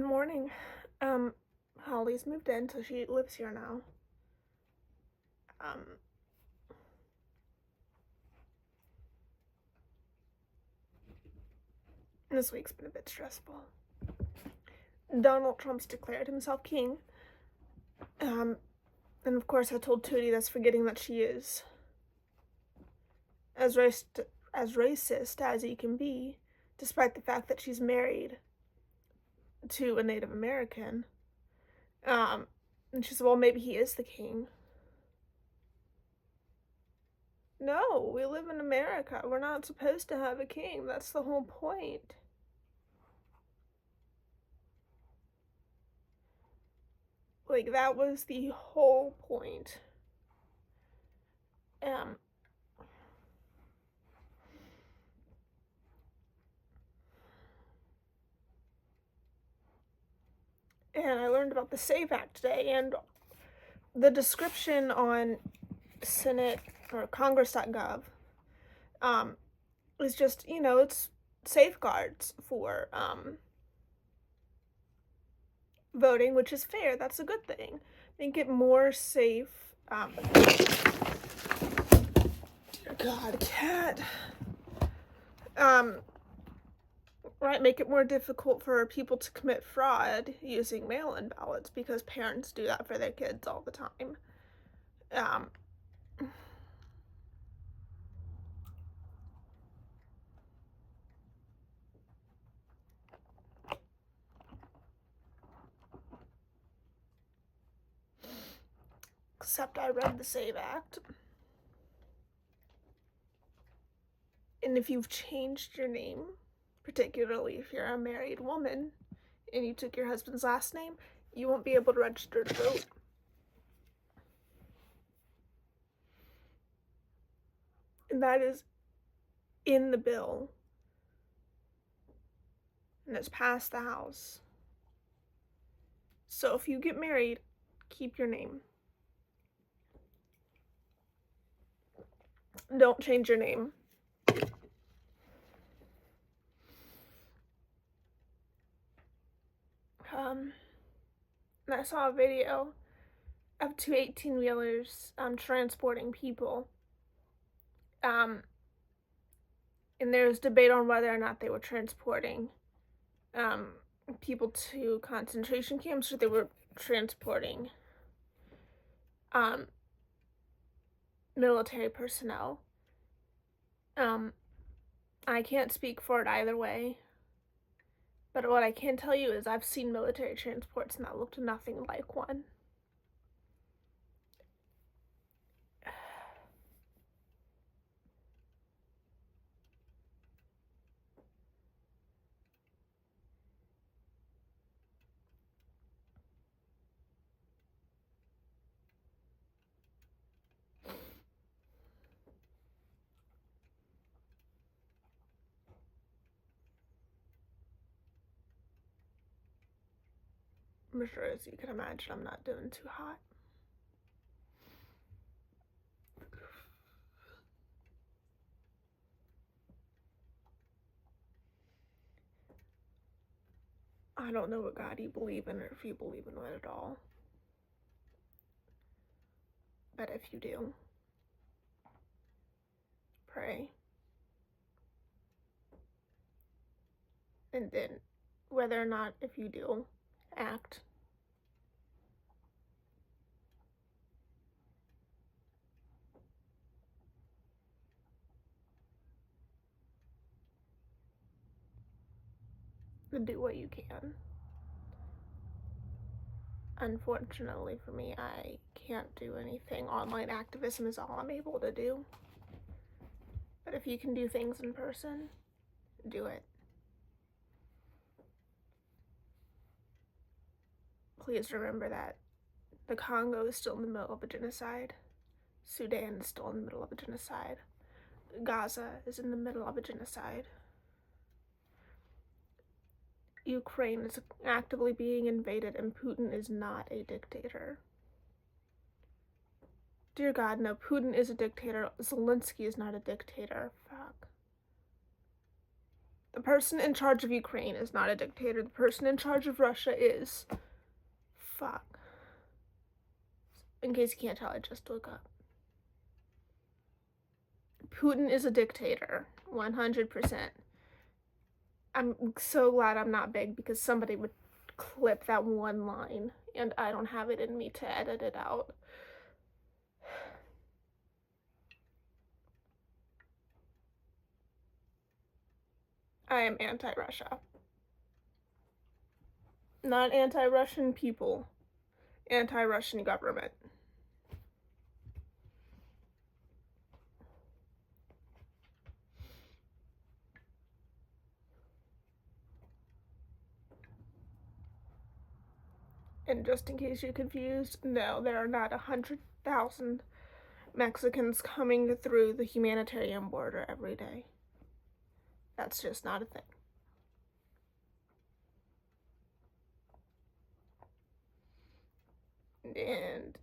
Good morning. Holly's moved in, so she lives here now. Um, this week's been a bit stressful. Donald Trump's declared himself king. And of course I told Tootie that's forgetting that she is as racist as he can be, despite the fact that she's married to a Native American. And she said, well, maybe he is the king. No, we live in America. We're not supposed to have a king. That's the whole point. Like, that was the whole point. Um, and I learned about the SAVE Act today, and the description on Senate or Congress.gov is just, it's safeguards for voting, which is fair. That's a good thing. Make it more safe. Dear God, cat. Right, make it more difficult for people to commit fraud using mail-in ballots because parents do that for their kids all the time. Except I read the SAVE Act. And if you've changed your name, particularly if you're a married woman and you took your husband's last name, you won't be able to register to vote. And that is in the bill. And it's passed the House. So if you get married, keep your name. Don't change your name. And I saw a video of two 18-wheelers transporting people. And there was debate on whether or not they were transporting people to concentration camps or they were transporting military personnel. I can't speak for it either way, but what I can tell you is I've seen military transports and that looked nothing like one. I'm sure, as you can imagine, I'm not doing too hot. I don't know what God you believe in or if you believe in it at all. But if you do, pray. And then, whether or not, if you do, act. And do what you can. Unfortunately for me, I can't do anything. Online activism is all I'm able to do. But if you can do things in person, do it. Please remember that the Congo is still in the middle of a genocide. Sudan is still in the middle of a genocide. Gaza is in the middle of a genocide. Ukraine is actively being invaded and Putin is not a dictator. Dear God, no, Putin is a dictator. Zelensky is not a dictator. Fuck. The person in charge of Ukraine is not a dictator. The person in charge of Russia is. Fuck. In case you can't tell, I just woke up. Putin is a dictator. 100%. I'm so glad I'm not big because somebody would clip that one line and I don't have it in me to edit it out. I am anti-Russia. Not anti-Russian people. Anti-Russian government. And just in case you're confused, no, there are not 100,000 Mexicans coming through the humanitarian border every day. That's just not a thing. And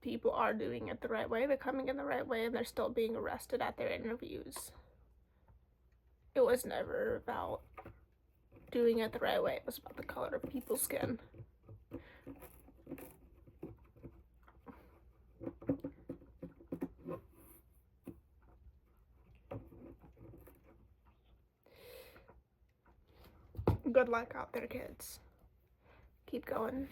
people are doing it the right way. They're coming in the right way and they're still being arrested at their interviews. It was never about doing it the right way. It was about the color of people's skin. Good luck out there, kids. Keep going.